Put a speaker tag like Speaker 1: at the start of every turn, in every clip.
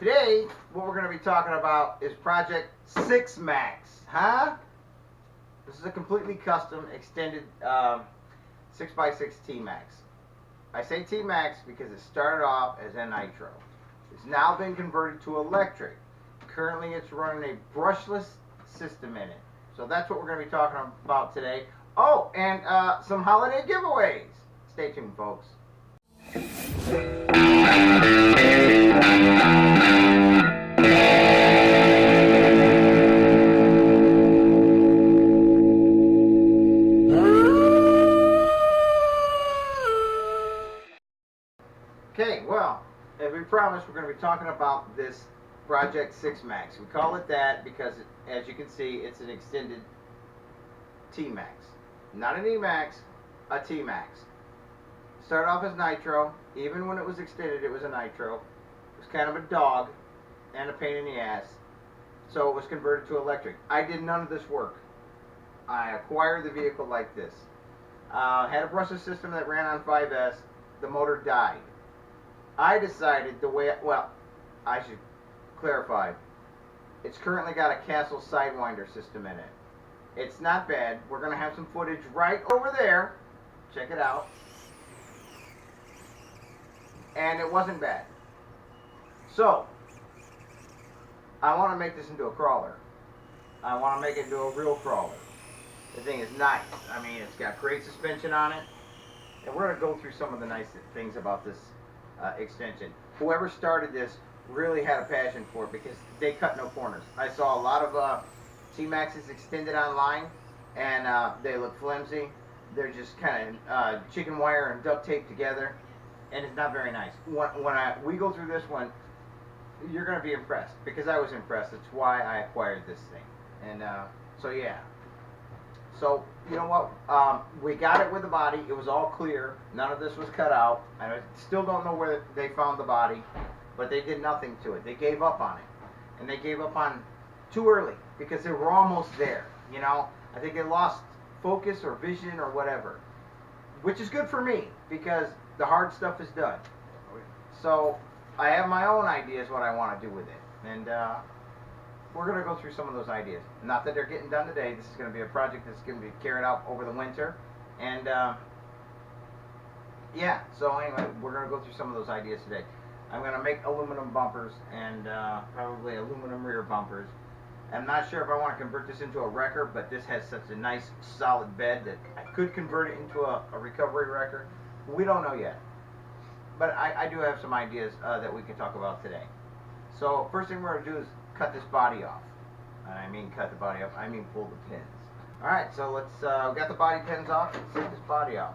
Speaker 1: Today, what we're going to be talking about is Project 6 Maxx. Huh? This is a completely custom extended 6x6 T-Max. I say T-Max because it started off as a nitro. It's now been converted to electric. Currently, it's running a brushless system in it. So that's what we're going to be talking about today. Oh, and some holiday giveaways. Stay tuned, folks. Okay, well, as we promised, we're going to be talking about this Project 6 Maxx. We call it that because, as you can see, it's an extended T-Max. Not an E-Max, a T-Max. Started off as nitro. Even when it was extended, it was a nitro. It was kind of a dog and a pain in the ass. So it was converted to electric. I did none of this work. I acquired the vehicle like this. Had a brushless system that ran on 5S. The motor died. I decided the way, well, I should clarify. It's currently got a Castle Sidewinder system in it. It's not bad. We're going to have some footage right over there. Check it out. And it wasn't bad. So, I want to make this into a crawler. I want to make it into a real crawler. The thing is nice. I mean, it's got great suspension on it. And we're going to go through some of the nice things about this extension. Whoever started this really had a passion for it because they cut no corners. I saw a lot of T-Maxes extended online, and they look flimsy. They're just kind of chicken wire and duct tape together, and it's not very nice. When we go through this one, you're going to be impressed because I was impressed. That's why I acquired this thing. And so yeah. So, you know what, we got it with the body. It was all clear. None of this was cut out. I still don't know where they found the body, but they did nothing to it. They gave up on it. And they gave up on too early because they were almost there, you know. I think they lost focus or vision or whatever, which is good for me because the hard stuff is done. So, I have my own ideas what I want to do with it. And, we're going to go through some of those ideas. Not that they're getting done today. This is going to be a project that's going to be carried out over the winter. And, yeah, so anyway, we're going to go through some of those ideas today. I'm going to make aluminum bumpers and probably aluminum rear bumpers. I'm not sure if I want to convert this into a wrecker, but this has such a nice solid bed that I could convert it into a recovery wrecker. We don't know yet. But I do have some ideas that we can talk about today. So first thing we're going to do is cut this body off. I mean cut the body off, I mean pull the pins. Alright, so let's, we got the body pins off, let's take this body off.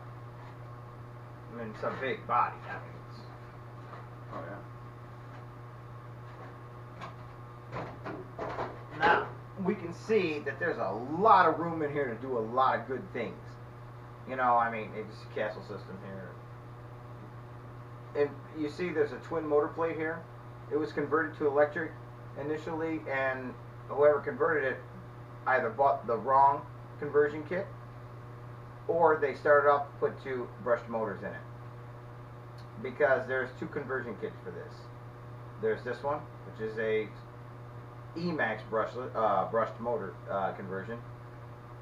Speaker 1: I mean, it's a big body, I mean, it's, oh yeah. Now, we can see that there's a lot of room in here to do a lot of good things. You know, I mean, it's a Castle system here. And you see there's a twin motor plate here. It was converted to electric initially, and whoever converted it either bought the wrong conversion kit or they started off put two brushed motors in it, because there's two conversion kits for this. There's this one, which is a E-Max brushed motor conversion,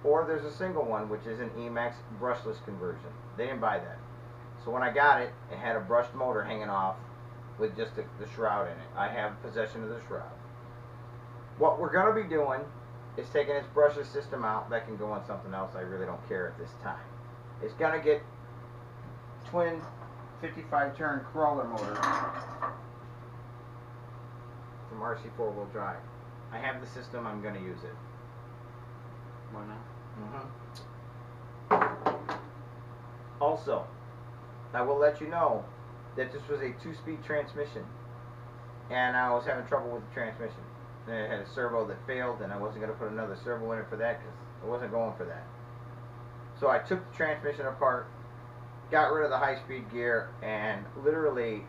Speaker 1: or there's a single one which is an E-Max brushless conversion. They didn't buy that. So when I got it, it had a brushed motor hanging off with just the shroud in it. I have possession of the shroud. What we're going to be doing is taking this brushless system out. That can go on something else. I really don't care at this time. It's going to get twin 55 turn crawler motor from RC 4-wheel drive. I have the system. I'm going to use it.
Speaker 2: Why not?
Speaker 1: Also, I will let you know that this was a 2-speed transmission, and I was having trouble with the transmission. And it had a servo that failed, and I wasn't going to put another servo in it for that because I wasn't going for that. So I took the transmission apart, got rid of the high-speed gear, and literally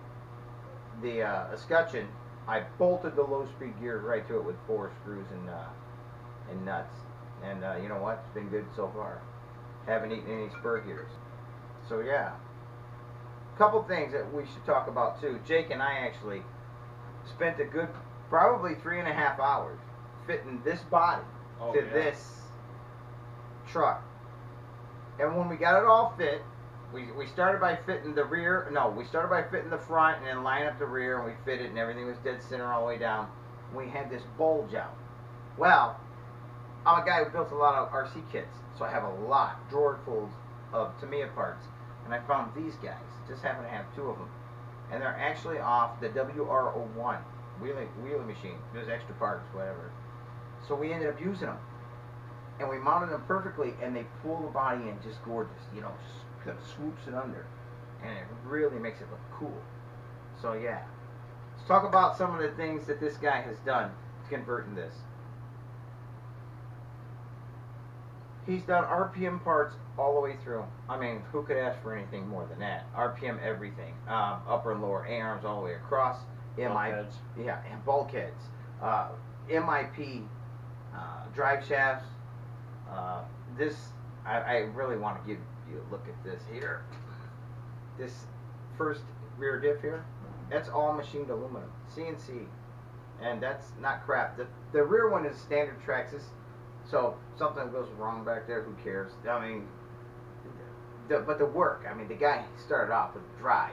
Speaker 1: the escutcheon, I bolted the low-speed gear right to it with 4 screws and nuts. And you know what? It's been good so far. Haven't eaten any spur gears. So yeah. Couple things that we should talk about too. Jake and I actually spent a good, probably 3.5 hours fitting this body to this truck. And when we got it all fit, we started by fitting the rear. No, we started by fitting the front and then line up the rear, and we fit it, and everything was dead center all the way down. We had this bulge out. Well, I'm a guy who built a lot of RC kits, so I have a lot, drawer fulls of Tamiya parts, and I found these guys. Just happen to have 2 of them, and they're actually off the WR01 wheeling machine. There's extra parts, whatever. So we ended up using them, and we mounted them perfectly, and they pull the body in just gorgeous. You know, just swoops it under, and it really makes it look cool. So yeah, let's talk about some of the things that this guy has done to convert this. He's done RPM parts all the way through. I mean, who could ask for anything more than that? RPM everything, upper and lower A-arms all the way across.
Speaker 2: Bulkheads.
Speaker 1: Yeah, and bulkheads. MIP, drive shafts. I really want to give you a look at this here. This first rear diff here, that's all machined aluminum, CNC, and that's not crap. The rear one is standard Traxxas. So something goes wrong back there, who cares? I mean, but the work. I mean, the guy started off with drive.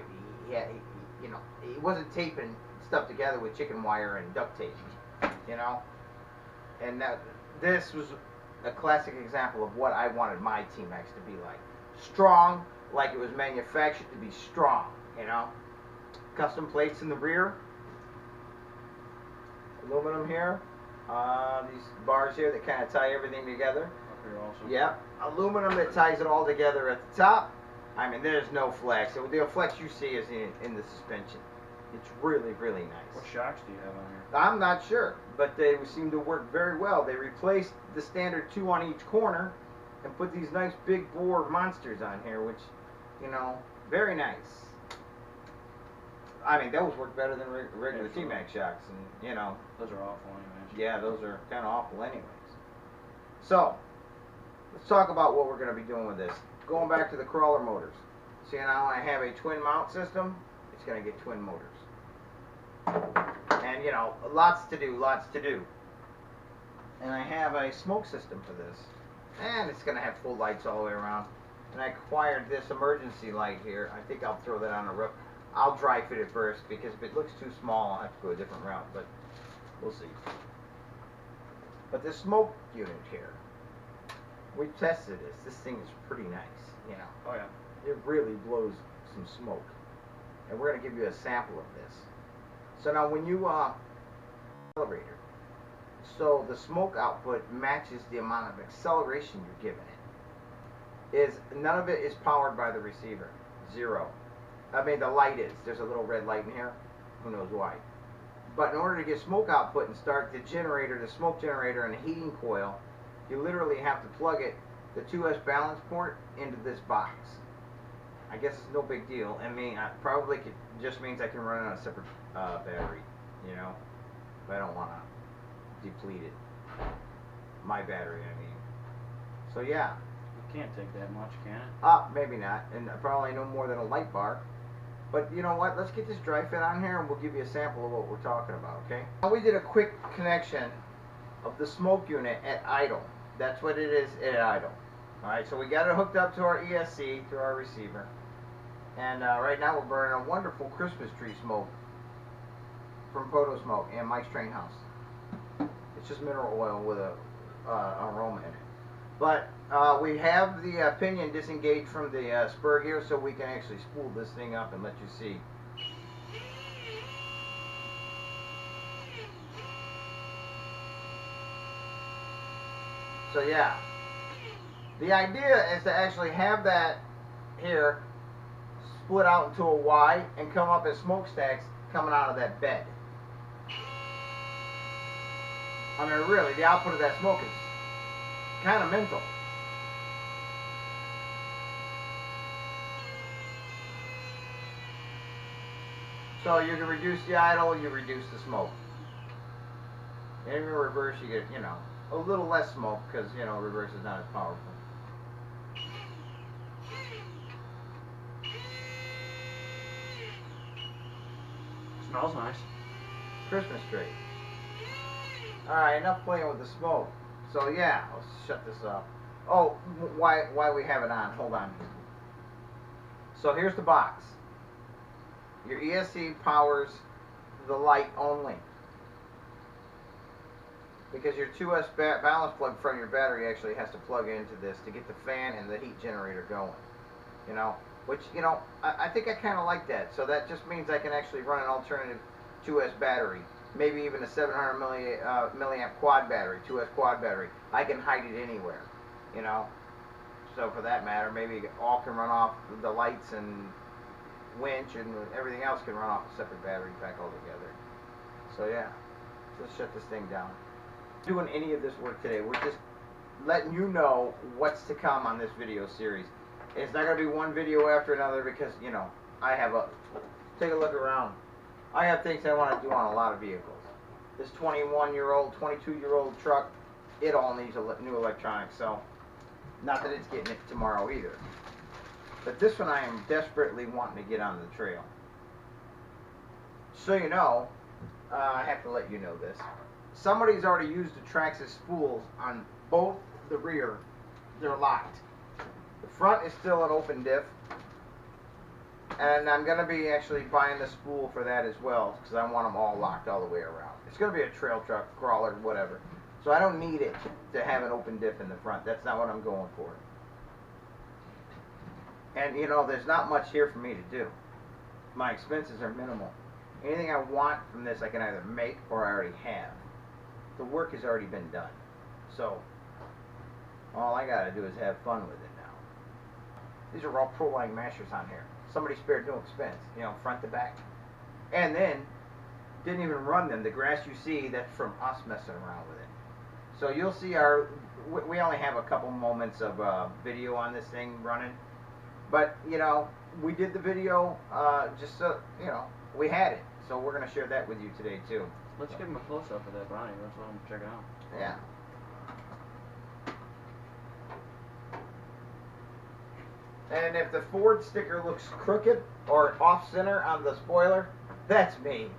Speaker 1: He wasn't taping stuff together with chicken wire and duct tape, you know. And this was a classic example of what I wanted my T-Maxx to be like. Strong, like it was manufactured to be strong, you know. Custom plates in the rear. Aluminum here. These bars here that kind of tie everything together.
Speaker 2: Up here also.
Speaker 1: Yeah, aluminum that ties it all together at the top. I mean, there's no flex. The flex you see is in the suspension. It's really, really nice.
Speaker 2: What shocks do you have on here?
Speaker 1: I'm not sure, but they seem to work very well. They replaced the standard 2 on each corner and put these nice big bore monsters on here, which, you know, very nice. I mean, those work better than regular T-Maxx shocks, and you know.
Speaker 2: Those are awful anyways.
Speaker 1: Yeah, those are kind of awful anyways. So, let's talk about what we're going to be doing with this. Going back to the crawler motors. See, now I have a twin mount system. It's going to get twin motors. And, you know, lots to do, lots to do. And I have a smoke system for this. And it's going to have full lights all the way around. And I acquired this emergency light here. I think I'll throw that on the roof. I'll dry fit it first, because if it looks too small, I'll have to go a different route, but we'll see. But the smoke unit here, we tested this. This thing is pretty nice, you know.
Speaker 2: Oh yeah.
Speaker 1: It really blows some smoke. And we're going to give you a sample of this. So now when you accelerator, so the smoke output matches the amount of acceleration you're giving it. None of it is powered by the receiver. Zero. I mean, the light is. There's a little red light in here. Who knows why. But in order to get smoke output and start the generator, the smoke generator and the heating coil, you literally have to plug it, the 2S balance port, into this box. I guess it's no big deal. I mean, just means I can run it on a separate battery, you know. But I don't want to deplete it. My battery, I mean. So yeah.
Speaker 2: It can't take that much, can it?
Speaker 1: Maybe not. And probably no more than a light bar. But you know what? Let's get this dry fit on here and we'll give you a sample of what we're talking about, okay? Now we did a quick connection of the smoke unit at idle. That's what it is at idle. Alright, so we got it hooked up to our ESC, to our receiver. And right now we're burning a wonderful Christmas tree smoke from Poto Smoke and Mike's Train House. It's just mineral oil with a aroma in it. But we have the pinion disengaged from the spur gear, so we can actually spool this thing up and let you see. So yeah, the idea is to actually have that here split out into a Y and come up as smokestacks coming out of that bed. I mean, really, the output of that smoke is kind of mental. So you can reduce the idle, you reduce the smoke. And in reverse, you get, you know, a little less smoke because, you know, reverse is not as powerful.
Speaker 2: Smells nice.
Speaker 1: Christmas tree. Alright, enough playing with the smoke. So yeah, let's shut this off. Oh, why we have it on? Hold on. So here's the box. Your ESC powers the light only. Because your 2S balance plug from your battery actually has to plug into this to get the fan and the heat generator going. You know, which, you know, I think I kind of like that. So that just means I can actually run an alternative 2S battery. Maybe even a 700 milliamp quad battery, 2S quad battery. I can hide it anywhere, you know. So for that matter, maybe all can run off the lights and winch, and everything else can run off a separate battery pack altogether. So yeah, let's shut this thing down. Doing any of this work today, we're just letting you know what's to come on this video series. It's not going to be one video after another because, you know, I have a, take a look around. I have things I want to do on a lot of vehicles. This 21-year-old, 22-year-old truck, it all needs new electronics, so not that it's getting it tomorrow either. But this one I am desperately wanting to get on the trail. So you know, I have to let you know this. Somebody's already used the Traxxas spools on both the rear. They're locked. The front is still an open diff. And I'm going to be actually buying the spool for that as well, because I want them all locked all the way around. It's going to be a trail truck, crawler, whatever. So I don't need it to have an open diff in the front. That's not what I'm going for. And, you know, there's not much here for me to do. My expenses are minimal. Anything I want from this I can either make or I already have. The work has already been done. So, all I got to do is have fun with it now. These are all Pro-Line mashers on here. Somebody spared no expense, you know, front to back. And then, didn't even run them. The grass you see, that's from us messing around with it. So you'll see we only have a couple moments of video on this thing running. But, you know, we did the video just so, you know, we had it. So we're going to share that with you today, too.
Speaker 2: Let's give him a close-up of that Bonnie. Let's let him check it out.
Speaker 1: Yeah. And if the Ford sticker looks crooked or off-center on the spoiler, that's me.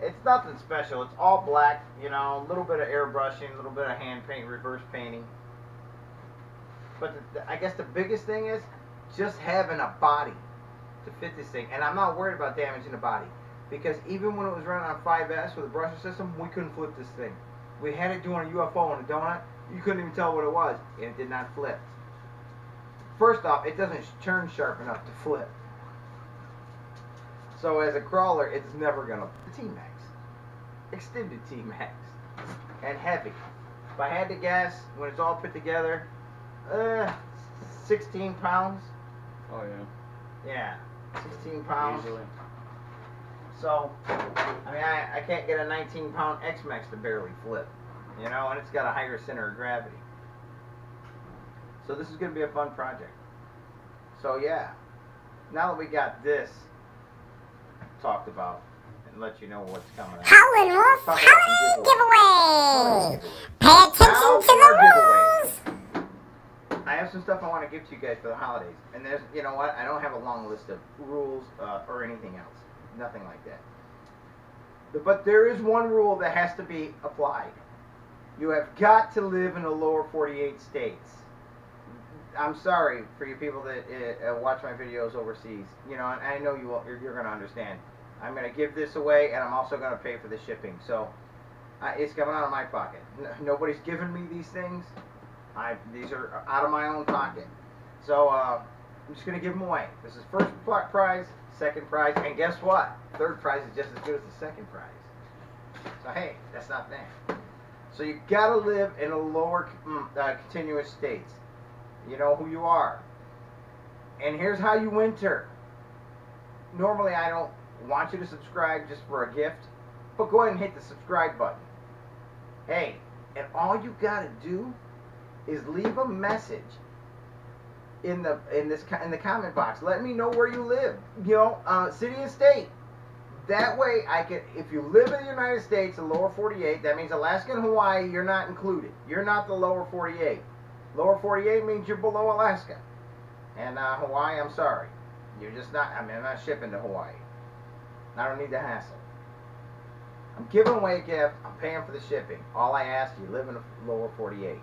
Speaker 1: It's nothing special. It's all black, you know, a little bit of airbrushing, a little bit of hand paint, reverse painting. But I guess the biggest thing is just having a body to fit this thing. And I'm not worried about damaging the body. Because even when it was running on 5S with a brusher system, we couldn't flip this thing. We had it doing a UFO and a donut. You couldn't even tell what it was. And it did not flip. First off, it doesn't turn sharp enough to flip. So as a crawler, it's never going to... T-Max. Extended T-Max. And heavy. If I had to guess, when it's all put together, 16 pounds.
Speaker 2: Oh, yeah.
Speaker 1: Yeah, 16 pounds.
Speaker 2: Easily.
Speaker 1: So, I mean, I can't get a 19-pound X-Max to barely flip, you know, and it's got a higher center of gravity. So this is going to be a fun project. So yeah, now that we got this talked about and let you know what's coming up.
Speaker 3: Howlin' Wolf, Halloween giveaway! Pay attention to the rules!
Speaker 1: I have some stuff I want to give to you guys for the holidays. And there's, you know what, I don't have a long list of rules or anything else. Nothing like that. But there is one rule that has to be applied. You have got to live in the lower 48 states. I'm sorry for you people that watch my videos overseas. You know, and I know you're going to understand. I'm going to give this away, and I'm also going to pay for the shipping. So it's coming out of my pocket. Nobody's giving me these things. These are out of my own pocket. So I'm just going to give them away. This is first prize, second prize, and guess what? Third prize is just as good as the second prize. So hey, that's not bad. So you got to live in a lower continuous states. You know who you are. And here's how you enter. Normally I don't want you to subscribe just for a gift, but go ahead and hit the subscribe button. Hey, and all you got to do is leave a message in the comment box. Let me know where you live. You know, city and state. That way, I can. If you live in the United States, the lower 48, that means Alaska and Hawaii. You're not included. You're not the lower 48. Lower 48 means you're below Alaska. And Hawaii, I'm sorry. You're just not, I mean, I'm not shipping to Hawaii. I don't need the hassle. I'm giving away a gift. I'm paying for the shipping. All I ask, you live in the lower 48.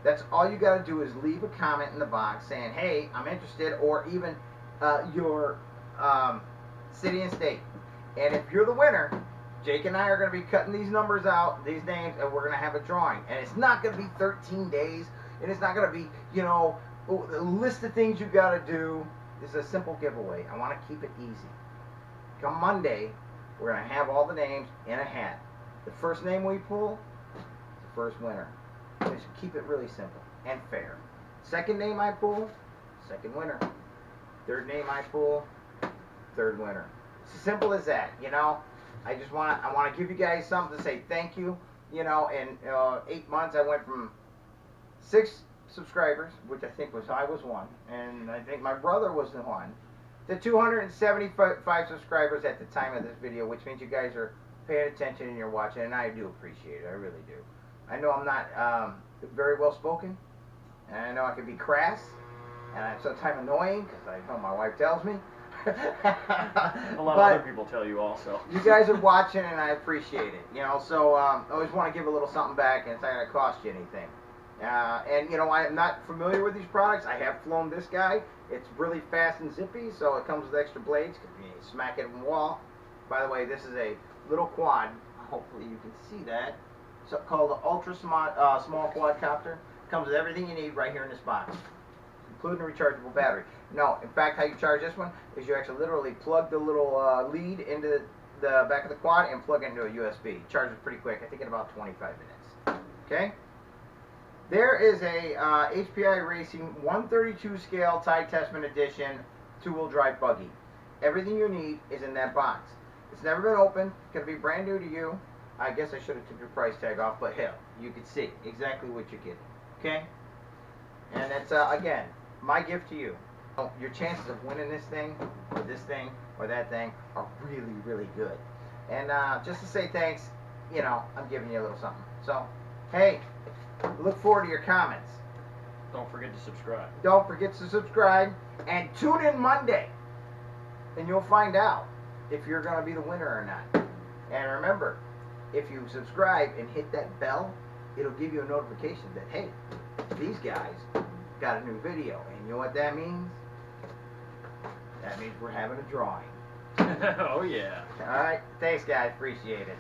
Speaker 1: That's all you got to do is leave a comment in the box saying, hey, I'm interested, or even your city and state. And if you're the winner, Jake and I are going to be cutting these numbers out, these names, and we're going to have a drawing. And it's not going to be 13 days, and it's not going to be, you know, a list of things you got to do. This is a simple giveaway. I want to keep it easy. Come Monday, we're going to have all the names in a hat. The first name we pull is the first winner. Just keep it really simple and fair. Second name I pull, second winner. Third name I pull, third winner. It's as simple as that, you know. I want to give you guys something to say thank you. You know, in 8 months I went from 6 subscribers, which I think I was one, and I think my brother was the one, to 275 subscribers at the time of this video, which means you guys are paying attention and you're watching, and I do appreciate it. I really do. I know I'm not very well spoken, and I know I can be crass, and I'm sometimes annoying, because I know my wife tells me.
Speaker 2: A lot of other people tell you also.
Speaker 1: You guys are watching, and I appreciate it. You know, so I always want to give a little something back, and it's not going to cost you anything. And, you know, I am not familiar with these products. I have flown this guy. It's really fast and zippy, so it comes with extra blades. You smack it in the wall. By the way, this is a little quad. Hopefully you can see that. So called the Ultra Small Quadcopter. Comes with everything you need right here in this box, including a rechargeable battery. No, in fact, how you charge this one is you actually literally plug the little lead into the back of the quad and plug it into a USB. It charges pretty quick. I think in about 25 minutes. Okay? There is a HPI Racing 132 scale Tide Testament Edition 2-wheel drive buggy. Everything you need is in that box. It's never been opened. It's going to be brand new to you. I guess I should have took your price tag off, but hell, you can see exactly what you're getting. Okay? And that's, again, my gift to you. Your chances of winning this thing, or that thing, are really, really good. And just to say thanks, you know, I'm giving you a little something. So, hey, look forward to your comments.
Speaker 2: Don't forget to subscribe.
Speaker 1: Don't forget to subscribe, and tune in Monday, and you'll find out if you're going to be the winner or not. And remember, if you subscribe and hit that bell, it'll give you a notification that, hey, these guys got a new video. And you know what that means? That means we're having a drawing.
Speaker 2: Oh, yeah.
Speaker 1: All right. Thanks, guys. Appreciate it.